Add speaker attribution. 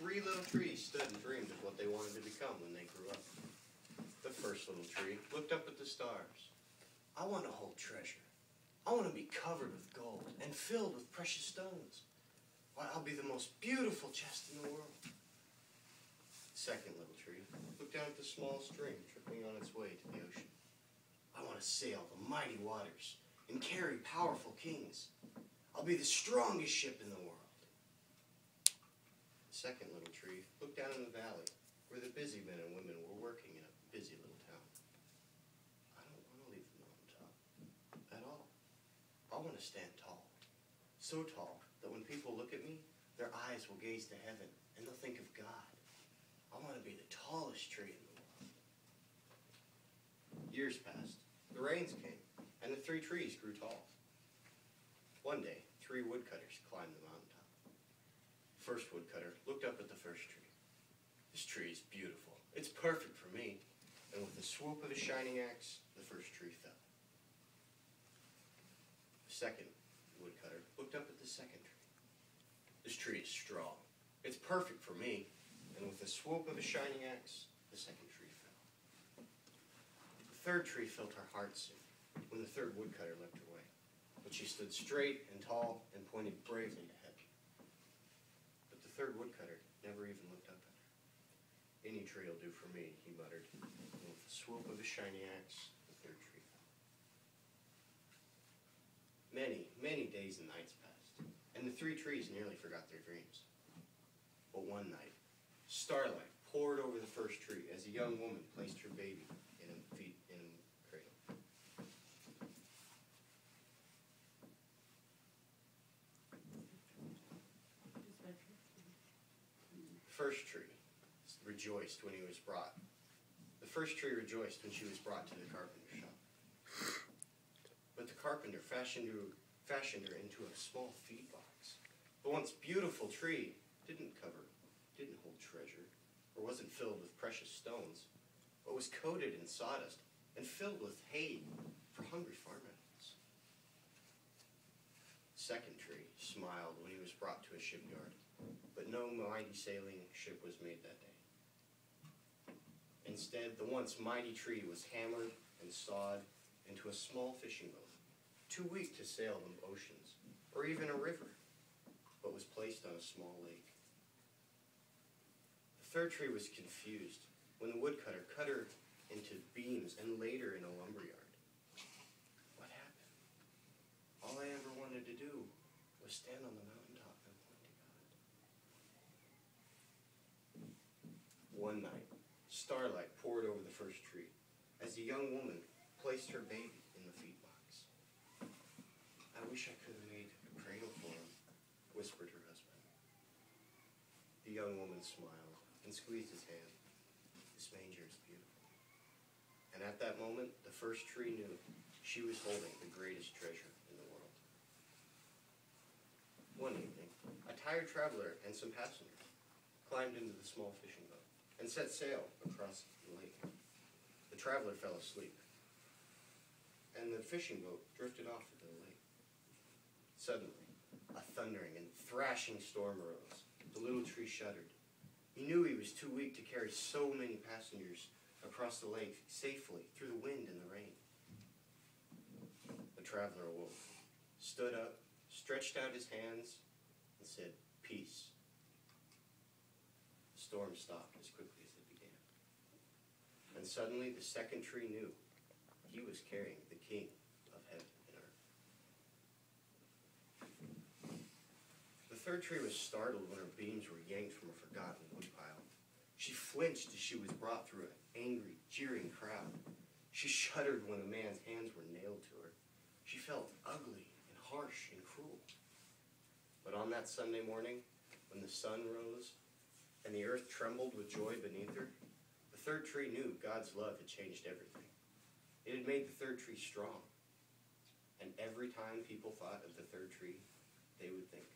Speaker 1: 3 little trees stood and dreamed of what they wanted to become when they grew up. The first little tree looked up at the stars. I want to hold treasure. I want to be covered with gold and filled with precious stones. Why, I'll be the most beautiful chest in the world. The second little tree looked down at the small stream trickling on its way to the ocean. I want to sail the mighty waters and carry powerful kings. I'll be the strongest ship in the world. The second little tree looked down in the valley where the busy men and women were working in a busy little town. I don't want to leave the mountaintop at all. I want to stand tall, so tall that when people look at me, their eyes will gaze to heaven and they'll think of God. I want to be the tallest tree in the world. Years passed, the rains came, and the 3 trees grew tall. One day, 3 woodcutters climbed the mountaintop. The first woodcutter looked up at the first tree. This tree is beautiful. It's perfect for me. And with the swoop of his shining axe, the first tree fell. The second woodcutter looked up at the second tree. This tree is strong. It's perfect for me. And with the swoop of his shining axe, the second tree fell. The third tree felt her heart sink when the third woodcutter looked away. But she stood straight and tall and pointed bravely to heaven. But the third woodcutter never even looked up at her. Any tree will do for me, he muttered. And with the swoop of his shiny axe, the third tree fell. Many, many days and nights passed, and the 3 trees nearly forgot their dreams. But one night, starlight poured over the first tree as a young woman placed her baby in a cradle. The first tree rejoiced when he was brought. The first tree rejoiced when she was brought to the carpenter's shop. But the carpenter fashioned her into a small feed box. The once beautiful tree didn't hold treasure, or wasn't filled with precious stones, but was coated in sawdust and filled with hay for hungry farm animals. The second tree smiled when he was brought to a shipyard, but no mighty sailing ship was made that day. Instead, the once mighty tree was hammered and sawed into a small fishing boat, too weak to sail the oceans, or even a river, but was placed on a small lake. The third tree was confused when the woodcutter cut her into beams and laid her in a lumberyard. What happened? All I ever wanted to do was stand on the mountaintop and point to God. One night, starlight poured over the first tree as the young woman placed her baby in the feed box. I wish I could have made a cradle for him, whispered her husband. The young woman smiled and squeezed his hand. This manger is beautiful. And at that moment, the first tree knew she was holding the greatest treasure in the world. One evening, a tired traveler and some passengers climbed into the small fishing boat and set sail across the lake. The traveler fell asleep, and the fishing boat drifted off into the lake. Suddenly, a thundering and thrashing storm arose. The little tree shuddered. He knew he was too weak to carry so many passengers across the lake safely through the wind and the rain. The traveler awoke, stood up, stretched out his hands, and said, "Peace." The storm stopped as quickly as it began. And suddenly the second tree knew he was carrying the king of heaven and earth. The third tree was startled when her beams were yanked from a forgotten woodpile. She flinched as she was brought through an angry, jeering crowd. She shuddered when a man's hands were nailed to her. She felt ugly and harsh and cruel. But on that Sunday morning, when the sun rose and the earth trembled with joy beneath her, the third tree knew God's love had changed everything. It had made the third tree strong. And every time people thought of the third tree, they would think